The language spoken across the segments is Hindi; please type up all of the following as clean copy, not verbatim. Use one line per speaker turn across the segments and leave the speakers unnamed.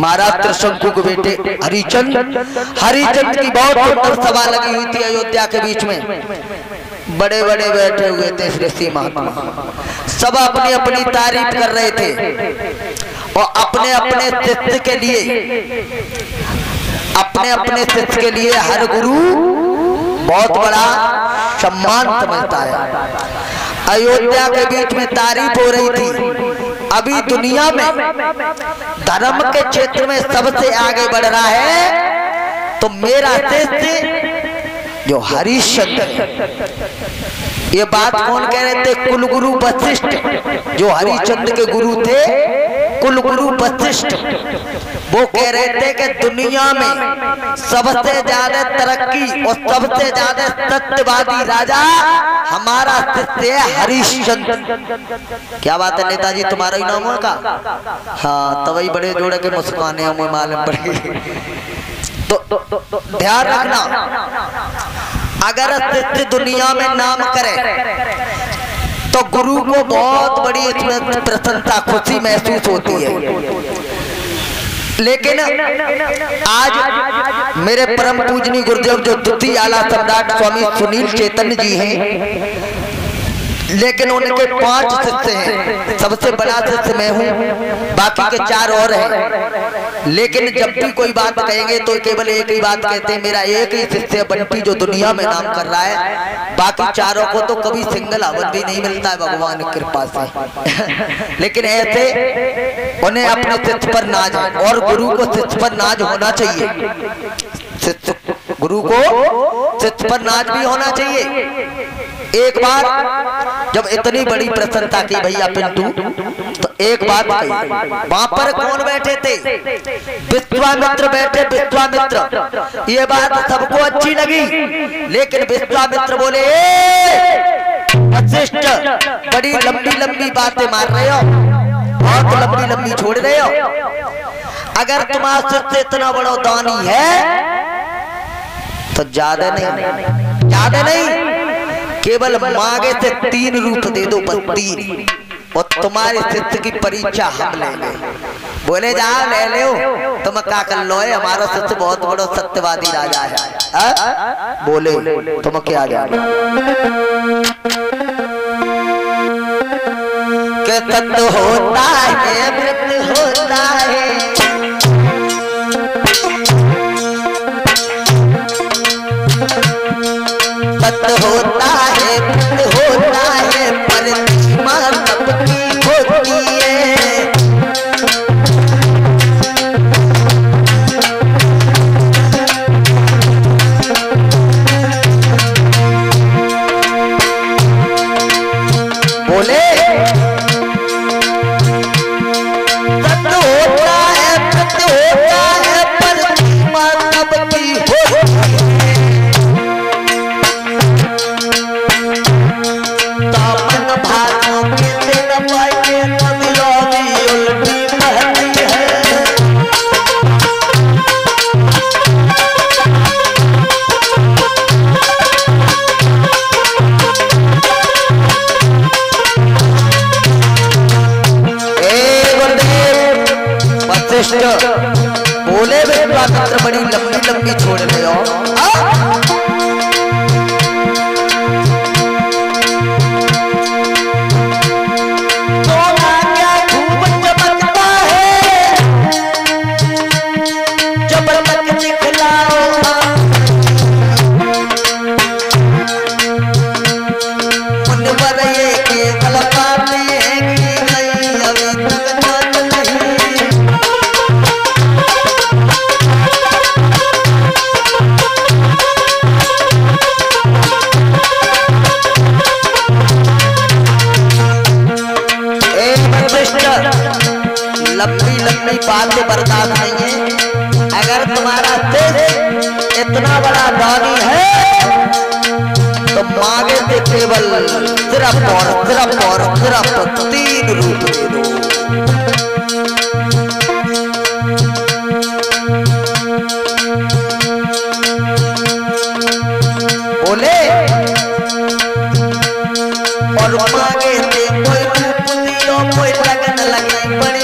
महाराज त्रिशंकु के बेटे हरिचंद की बहुत सुंदर सभा लगी हुई थी अयोध्या के बीच में। बड़े बड़े बैठे हुए थे ऋषि महात्मा, सब अपनी अपनी तारीफ कर रहे थे और अपने अपने शिष्य के लिए हर गुरु बहुत बड़ा सम्मान समझता है। अयोध्या के बीच में तारीफ हो रही थी। अभी दुनिया में धर्म के क्षेत्र में सबसे आगे बढ़ रहा है तो मेरा शिष्य जो हरिश्चंद्र है। ये बात कौन कह रहे थे? कुलगुरु वशिष्ठ, जो हरिश्चंद्र के गुरु थे कुलगुरु वशिष्ठ, वो कह रहे थे कि दुनिया में सबसे ज्यादा तरक्की और सबसे ज्यादा सत्यवादी राजा हमारा शिष्य है हरिश्चंद्र। क्या बात है नेताजी, तुम्हारा ही नाम होगा? हाँ, तभी बड़े जोड़े के मुस्काने हमें मालूम पड़ेगी। तो ध्यान रखना, अगर शिष्य दुनिया में नाम करे तो गुरु को बहुत बड़ी इसमें प्रसन्नता खुशी महसूस होती है। लेकिन आज मेरे परम पूजनीय गुरुदेव जो द्वितीय आला सम्राट स्वामी सुनील चैतन्य जी हैं, लेकिन उनके 5 शिष्य हैं। सबसे बड़ा शिष्य मैं हूँ, बाकी के 4 और हैं। लेकिन जब भी कोई बात कहेंगे तो केवल एक ही बात कहते हैं, मेरा एक ही शिष्य बंटी जो दुनिया में नाम कर रहा है। बाकी 4 को तो कभी सिंगल अवध भी नहीं मिलता है भगवान की कृपा से। लेकिन ऐसे उन्हें अपने शिष्य पर नाज है और गुरु को शिष्य पर नाज होना चाहिए। गुरु को शिष्य पर नाज भी होना चाहिए। एक बार जब इतनी बड़ी प्रसन्नता की भैया पिंटू, तो एक बात कही, वहां पर कौन बैठे थे? विश्वामित्र बैठे। विश्वामित्र, ये बात सबको अच्छी लगी, लेकिन विश्वामित्र बोले वशिष्ठ बड़ी लंबी लंबी बातें मार रहे हो, बहुत लंबी लंबी छोड़ रहे हो। अगर तुम्हारा शिष्य इतना बड़ा दानी है तो ज्यादा नहीं केवल मांगे से 3 रूप दे दो, बस 3, और तुम्हारे शिष्य की परीक्षा हम ले लें। बोले जाओ ले लो, तुम क्या कर लो, हमारा शिष्य बहुत बड़ा सत्यवादी राजा है। बोले तुम क्या जानो कि सत्य होता है मृत्यु होता है, सत्य होता है मृत्यु होता है, पर सीमा सबकी होती है। बोले सत्य होता है मृत्यु होता है, पर सीमा सबकी होती है। बोले विश्वामित्र बड़ी लंबी लंबी छोड़ रहे हो। सोना क्या खूब चमकता है, चमक दिखलाओ। मुनवर ये केवल बातें की गई अभी तक लंबी लंबी बातें बर्दाश्त नहीं है। अगर तुम्हारा शिष्य इतना बड़ा दानी है तो मांगे से केवल सिर्फ और 3 रूप दे दो। बोले और मांगे से कोई रूप दियो, कोई लगन लगे बड़ी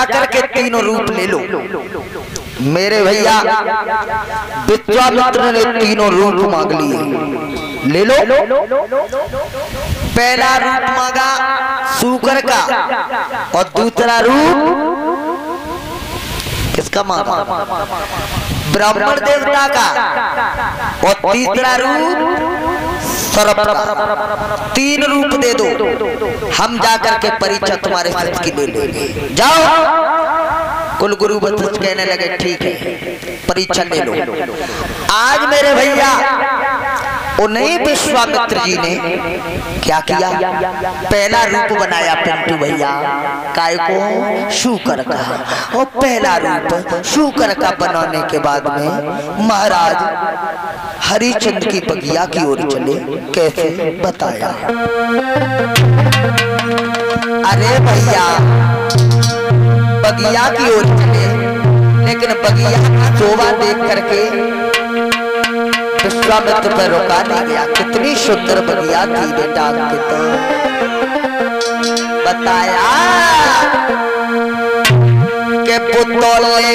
जाकर के तीनों रूप ले लो। मेरे भैया विश्वामित्र ने तीनों रूप मांग लिए, ले लो। पहला रूप मांगा सूकर का और दूसरा रूप किसका मांगा? ब्राह्मण देवता का और तीसरा रूप सर्प का। तीन रूप दे दो, हम जाकर के परीक्षा तुम्हारे सच की ले लेंगे। जाओ। कुल गुरु बत्स कहने लगे ठीक है, परीक्षा ले लो। आज मेरे भैया उन्हीं विश्वामित्र जी ने क्या किया? पहला रूप बनाया पिंटू भैया, काय को? शूकर का। और पहला रूप शूकर का बनाने के बाद में महाराज हरिचंद्र की बगिया की ओर चले। कैसे? बताया। अरे भैया बगिया की ओर चले, लेकिन बगिया की शोभा देख करके विश्वामित्र पर रुका नहीं गया। कितनी सुंदर बगिया थी बेटा। तो बताया के पुतले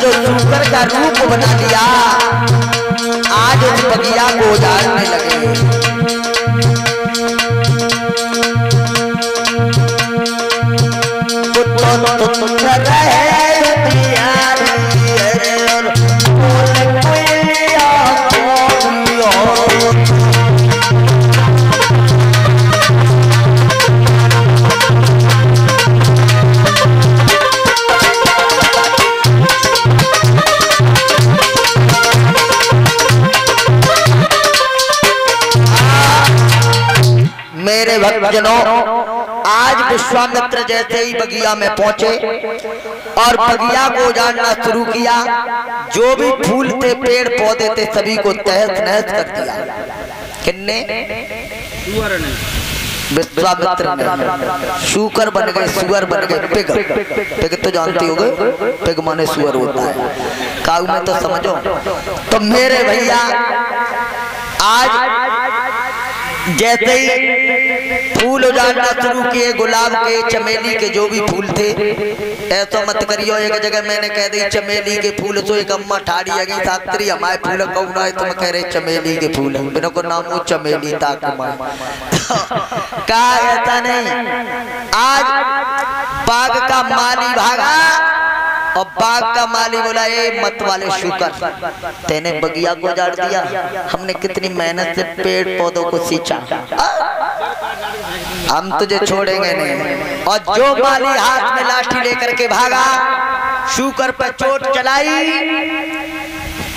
जो शूकर का रूप बना लिया, आज उस बगिया को उजाड़ने लगे। मेरे भक्तजनों, आज विश्वामित्र जैसे ही बगिया में पहुंचे और बगिया को उजाड़ना शुरू किया, जो भी फूल थे, पेड़ पौधे थे, सभी को तहस नहस कर दिया। किन्ने? विश्वामित्र ने। शूकर बन गए, सुअर बन गए, पिग। पिग तो जानती होगे, पिग माने सुअर होता है। काऊ में तो समझो। तो मेरे भैया आज जैसे ही फूल उजाड़ना शुरू किए, गुलाब के, चमेली के, जो भी फूल थे, ऐसा मत करियो। एक जगह मैंने कह दी चमेली के फूल, तो एक अम्मा ठाड़ी आ गई, सात्री हमारे फूल कौन है, तुम कह रहे चमेली के फूल, मेरे को नाम वो चमेली था का। ऐसा नहीं, आज बाग का माली भागा और बाग का माली बोला, ए मत वाले शुकर, तेने बगिया को उजाड़ दिया, हमने कितनी मेहनत से पेड़ पौधों को सींचा, हम तुझे छोड़ेंगे नहीं। और जो माली हाथ में लाठी लेकर के भागा, शुकर पर चोट चलाई।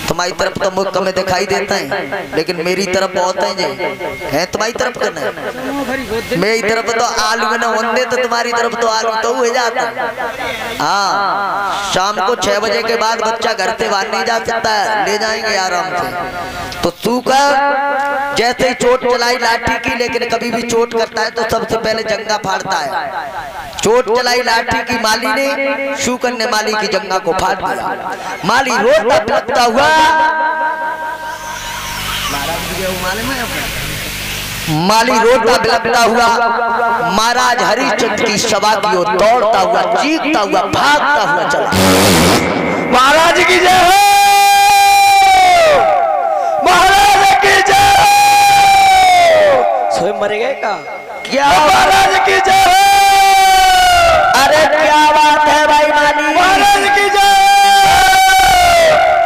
तुम्हारी तरफ तो मुख में दिखाई देता है, लेकिन मेरी तरफ बहुत है तुम्हारी तरफ करना है, मेरी तरफ तो आलू में न होंगे, तो तुम्हारी तरफ तो आलू तो हो जाता। हाँ, शाम को 6 बजे के बाद बच्चा घर से बाहर नहीं जा सकता है, ले जाएंगे आराम से। तो शुकर जैसे ही चोट चलाई लाठी की, लेकिन कभी भी चोट करता है तो सबसे पहले जंगा फाड़ता है। चोट चलाई लाठी की माली ने, शुकर ने माली की जंगा को फाड़ दिया। माली रोता बिलखता हुआ, माली रोता बिलखता हुआ महाराज हरिश्चंद्र की सभा की ओर दौड़ता हुआ, चीखता हुआ, भागता हुआ चला।
महाराज की जय हो, महाराज की जय हो। सोए मर गए का
क्या?
महाराज की जय हो।
अरे क्या बात है भाई माली,
महाराज की जय।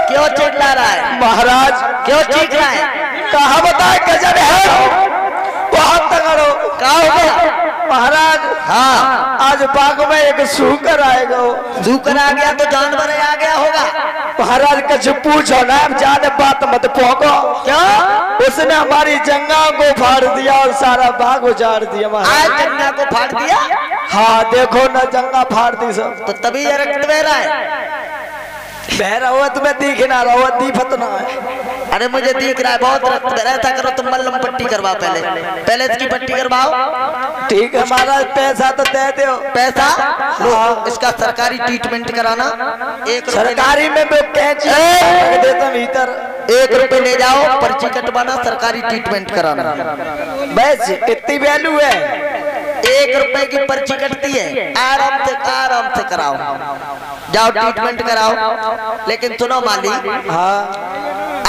क्यों चिल्ला रहा है
महाराज?
क्यों चीख रहा है?
कहा बताए गजब है, बहुत तगड़ो।
क्या हो गया
महाराज?
हाँ,
आज बाग में एक सूकर आएगा।
सूकर आ गया तो जानवर आ गया होगा।
महाराज कुछ पूछो ना, अब ज्यादा बात मत पोको।
क्या?
उसने हमारी जंगा को फाड़ दिया और सारा बाग उजाड़ दिया।
आज जंगा को फाड़ दिया?
हाँ देखो ना, जंगा फाड़ दी सब।
तो तभी ये रक्त बह रहा है।
बह रहा हुआ तुम्हें दिख ना रहा हुआ, दीपत ना है।
अरे मुझे दिख रहा है बहुत रक्त बह रहा है। ऐसा करो तुम मल्लम पट्टी करवाओ, पहले इसकी पट्टी करवाओ।
ठीक है महाराज, पैसा तो दे दो।
पैसा लो, इसका सरकारी ट्रीटमेंट कराना। 1
सरकारी में कैंची देता भीतर,
1 रुपए ले जाओ, पर्ची कटवाना, सरकारी ट्रीटमेंट कराना।
बस इतनी वैल्यू है।
1 रुपए की पर्ची कटती है, आराम से कराओ, जाओ ट्रीटमेंट कराओ। लेकिन सुनो माली,
हाँ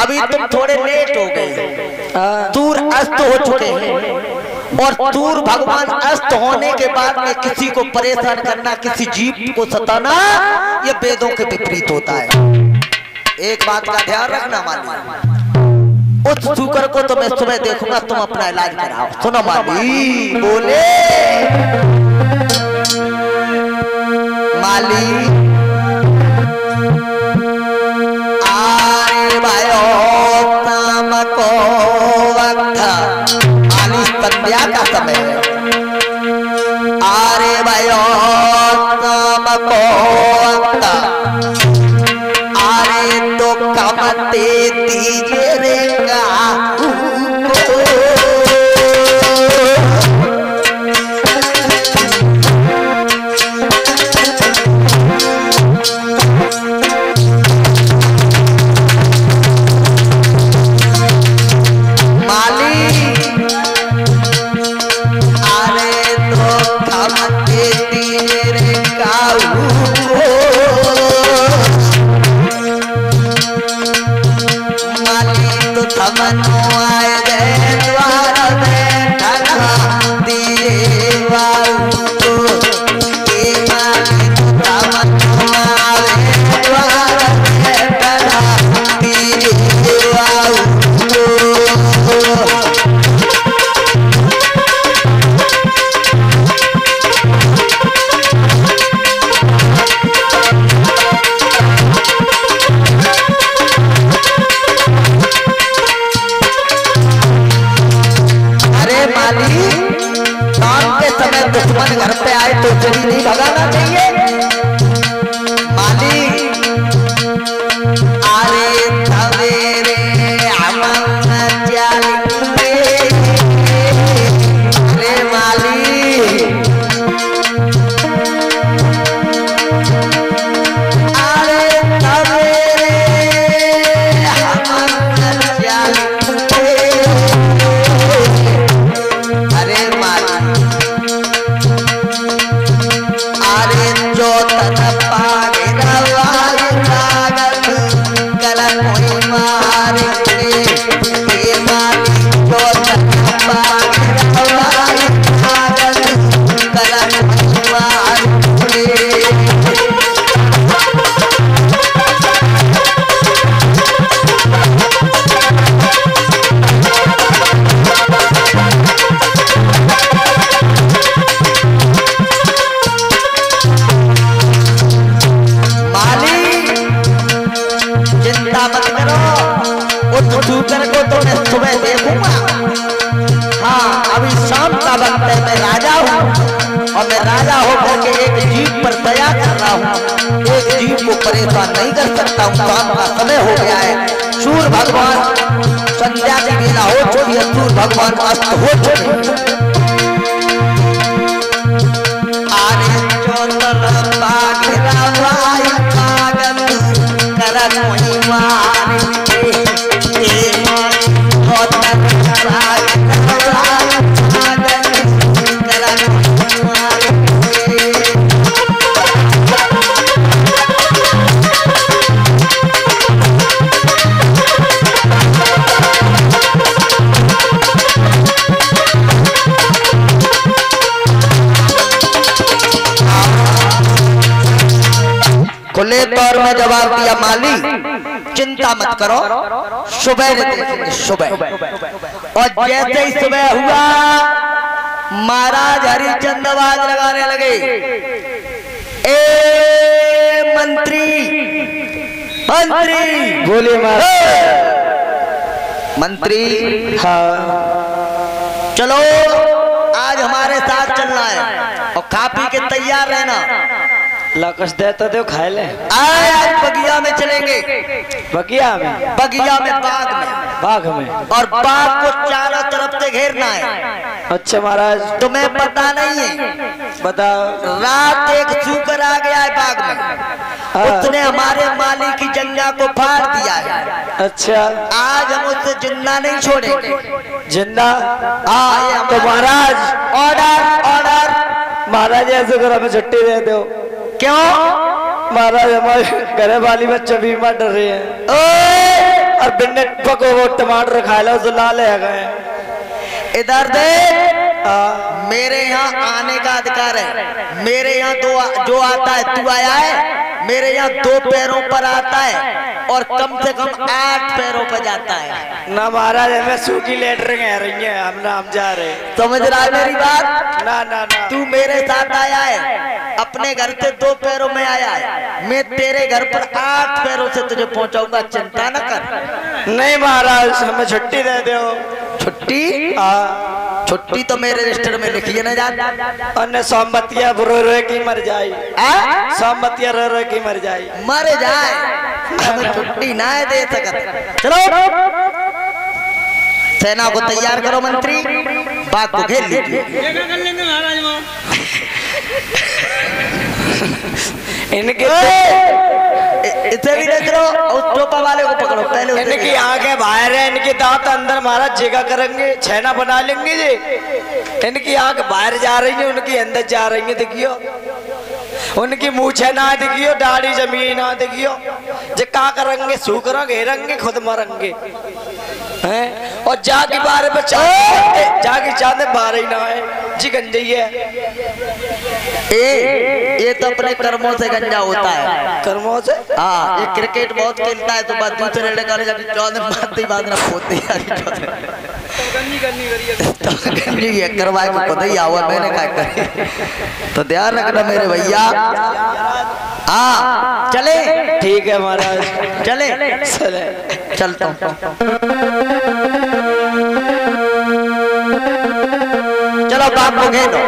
अभी तुम थोड़े लेट हो गए, सूर अस्त हो चुके हैं, और सूर भगवान अस्त होने के बाद में किसी को परेशान करना, किसी जीव को सताना, ये वेदों के विपरीत होता है। एक बात का ध्यान रखना माली, उस शुकर को तो मैं सुबह देखूंगा, तुम अपना इलाज कराओ। सुनो माली बोले, माली आए भाइयों शाम को वक्त, माली संध्या का समय है। आरे भाइयों शाम को वक्त, आरे तो कम दे दीजिए रेगा। माली और मैं राजा होकर के एक जीव पर दया कर रहा हूँ, एक जीव को परेशान नहीं कर सकता हूँ। शाम का समय हो गया है, सूर्य भगवान संध्या की बेला हो चुकी है, सूर्य भगवान अस्त हो चुके। खुले तौर में जवाब दिया, माली चिंता मत करो, सुबह देखेंगे सुबह। और जैसे ही सुबह हुआ, महाराज हरिश्चंद्र आवाज लगाने लगे, ए मंत्री मंत्री।
बोलिए महाराज।
मंत्री
हाँ
चलो आज हमारे साथ चलना है और खा पी के तैयार रहना।
लकस देता दो खाए ले।
आज बगिया में चलेंगे,
बगिया में?
बगिया में, बाग में।
बाग में?
और बाग को चारों तरफ से घेरना है।
अच्छा महाराज।
तुम्हें पता नहीं है?
बताओ।
रात एक सूकर आ गया है बाग में, उसने हमारे माली की जंगा को फाड़ दिया है।
अच्छा।
आज हम उससे जिंदा नहीं छोड़ेंगे।
जिंदा? तो महाराज
ऑर्डर ऑर्डर।
महाराज ऐसे करो, हमें छुट्टी दे दो।
क्यों?
महाराज हमारे घर वाली बच्चे बीमार डर रहे हैं और बिन्ने पको वो टमाटर खा लो तो लाल है गए।
इधर देख, मेरे यहाँ आने का अधिकार है। मेरे यहाँ जो आता है, तू आया है, मेरे यहाँ 2 पैरों पर आता है और कम से कम 8 पैरों पर जाता है
ना। महाराज हमें सूखी लेटर कह रही है, हम जा रहे।
समझ रहा है मेरी बात?
ना ना ना।
तू मेरे साथ आया है, अपने घर से 2 पैरों में आया है, मैं तेरे घर पर 8 पैरों से तुझे पहुंचाऊंगा, चिंता न कर।
नहीं महाराज हमें छुट्टी दे दो।
छुट्टी? छुट्टी तो मेरे रजिस्टर में लिखी न जाती।
और सोमबतिया रो रो की मर जाए, सोमबतिया रो रो की मर जाए।
मर जाए, हमें छुट्टी ना दे सकत। चलो सेना को तैयार करो मंत्री, बाग को घेर लीजिए।
इनके
इसे भी देख लो, उस टोपा वाले को पकड़ो पहले।
इनकी आंखें बाहर है, इनके दांत अंदर महाराज जगह करेंगे, छेना बना लेंगे जी। इनकी आंख बाहर जा रही है, उनकी अंदर जा रही है, देखियो। उनकी मूछे ना देखियो, दाढ़ी जमीन ना देखियो। जे का करेंगे, सूकरा घेरेंगे, खुद मरेंगे हैं। और जाके बारे में जाके चांदे बाहर ही ना है जी, गंजई है।
ये तो अपने कर्मों से गंजा होता है।
कर्मों से?
हाँ, ये क्रिकेट बहुत खेलता है तो बात दूसरे लड़का जाके 14 मारते बांधना पोते गंजी है, करवाए को खुद ही आवा, मैंने क्या करी। तो ध्यान रखना मेरे भैया। हाँ चले।
ठीक है महाराज
चले।
चले
चलता हूँ। चलो बाप को घेर दो।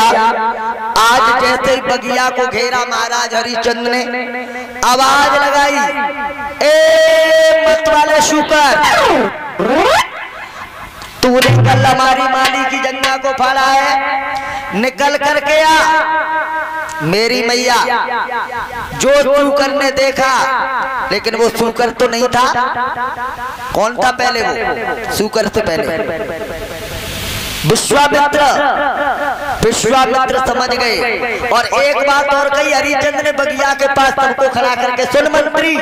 आज जैसे ही बगिया को घेरा महाराज हरिश्चंद्र ने आवाज लगाई, ए मत वाले शुकर, तूने कल हमारी माली की जंगा को फाड़ा है, निकल करके आ। मेरी मैया जो सूकर ने देखा, लेकिन वो सूकर तो नहीं था। कौन था पहले? वो सूकर से पहले विश्वामित्र समझ गए। और एक बात और कही हरिश्चंद्र ने बगिया के पास सबको खड़ा करके, सुन मंत्री,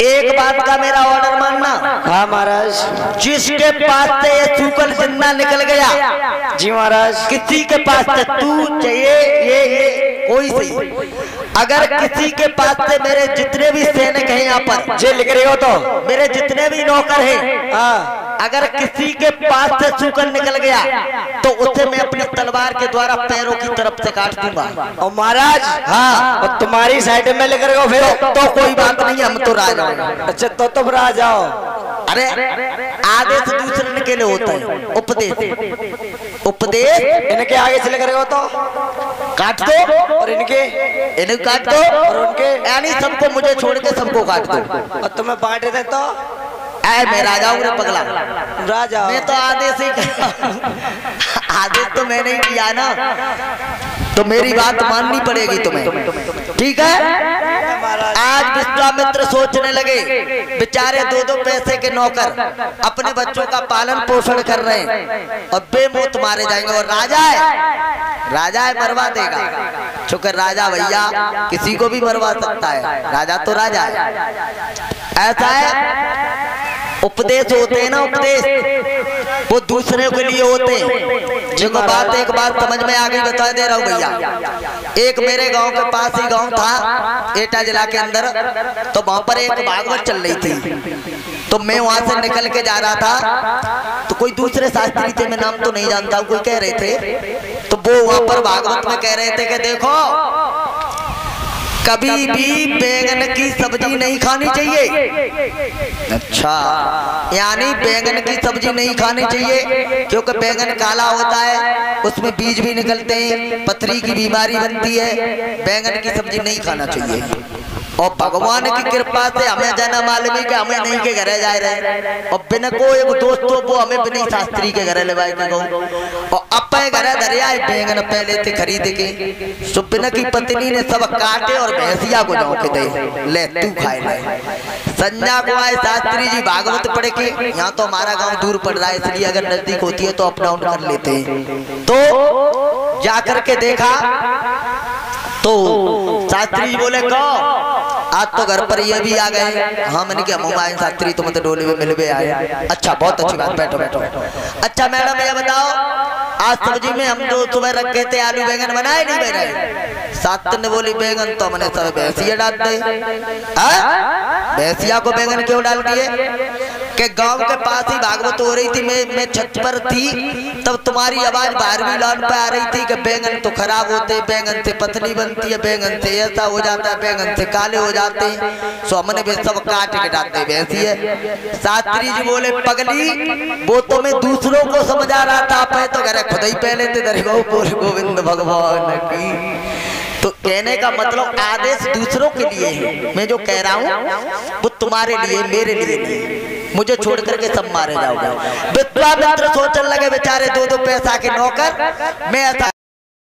एक बात का मेरा ऑर्डर मानना।
हाँ महाराज।
जिसके पास से ये सूकर जिंदा निकल गया,
जी महाराज,
किसी के पास से तू चाहिए ये कोई सही, अगर किसी के पास से मेरे जितने भी सैनिक हैं यहाँ पर,
जे लिख रहे हो तो
मेरे जितने भी नौकर हैं, अगर किसी के पास से सूकर निकल गया तो उसे मैं अपनी तलवार के द्वारा पैरों की तरफ से काट दूंगा।
और महाराज,
हाँ,
और तुम्हारी साइड में लिख रहे हो फिर
तो कोई बात नहीं, हम तो राजा।
अच्छा तो तुम आ जाओ।
अरे आदेश दूसरे के लिए होता है, उपदेश। उपदेश
इनके आगे से लिख रहे हो तो
काट दो, और
इन्हें
काट दो,
और उनके,
यानी सबको मुझे छोड़ के सबको काट दो।
और तुम्हें बांट दे तो
मैं राजा हूँ पगला,
राजा।
मैं तो आदेश ही आदेश तो मैंने ही किया ना, तो मेरी बात माननी पड़ेगी तुम्हें, ठीक है। आज विश्वामित्र सोचने लगे, बेचारे 2-2 पैसे के नौकर अपने बच्चों का पालन पोषण कर रहे हैं और बेमौत मारे जाएंगे। और राजा है मरवा देगा, चूंकि राजा भैया किसी को भी मरवा सकता है, राजा तो राजा है। ऐसा है, उपदेश होते हैं ना, उपदेश वो दूसरे के लिए होते हैं। देखो एक बात समझ में आ गई, बता दे रहा हूँ भैया। एक मेरे गांव के पास ही गांव था एटा जिला के अंदर, तो वहां पर एक भागवत चल रही थी, तो मैं वहां से निकल के जा रहा था, तो कोई दूसरे शास्त्री थे, मैं नाम तो नहीं जानता, कोई कह रहे थे, तो वो वहां पर भागवत में कह रहे थे कि देखो कभी भी बैंगन की सब्जी नहीं खानी चाहिए। अच्छा, यानी बैंगन की सब्जी नहीं खानी चाहिए क्योंकि बैंगन काला होता है, उसमें बीज भी निकलते हैं, पथरी की बीमारी बनती है, बैंगन की सब्जी नहीं खाना चाहिए। और भगवान की कृपा से हमें जना मालूम है कि हमें नहीं के घर जा रहे, और बिना को एक दोस्त तो वो हमें बिना शास्त्री के घर ले भाई के गो, और अपने घर दरिया बैंगन पहले थे खरीद के, सुबिन की पत्नी ने सब काटे और भैंसिया को जाओ के दे, ले तू खाए ले। संजा को आए शास्त्री जी भागवत पढ़ के, यहाँ तो हमारा गांव दूर पड़ रहा है, इसलिए अगर नजदीक होती है तो अप डाउन कर लेते हैं। तो जाकर के देखा तो शास्त्री जी बोले कहो आज तो घर पर ये भी आ गए। हाँ मैंने क्या मोबाइल शास्त्री तुम तो डोले में मिलवे आए। अच्छा बहुत अच्छी बात, बैठो बैठो। अच्छा मैडम ये बताओ आज सब्जी में हम जो सुबह रखे थे आलू बैंगन बनाए नहीं बनाए? सात ने बोली बैंगन तो हमने सब भैंसिया डाल दे। भैंसिया को बैंगन क्यों डाल दिए? के गांव के पास ही भागवत हो रही थी, मैं छत पर थी, तब तुम्हारी आवाज 12वीं लॉन पे आ रही थी कि बैंगन तो खराब होते, बैंगन से पतली बनती है, बैंगन से ऐसा हो जाता है, बैंगन से काले हो जाते हैं, सो हमने भी सब काट के डालते भैंसी है। शास्त्री जी बोले पगली वो तो मैं दूसरों को समझा रहा था, आप तो घर खुद ही पहले थे दरगाह बोल गोविंद भगवान की। तो कहने का मतलब आदेश दूसरों के लिए है, मैं जो कह रहा हूँ वो तुम्हारे लिए मेरे लिए नहीं, मुझे छोड़ करके सब मारे जाओगे। विश्वामित्र सोचने लगे बेचारे 2-2 पैसा के नौकर, मैं ऐसा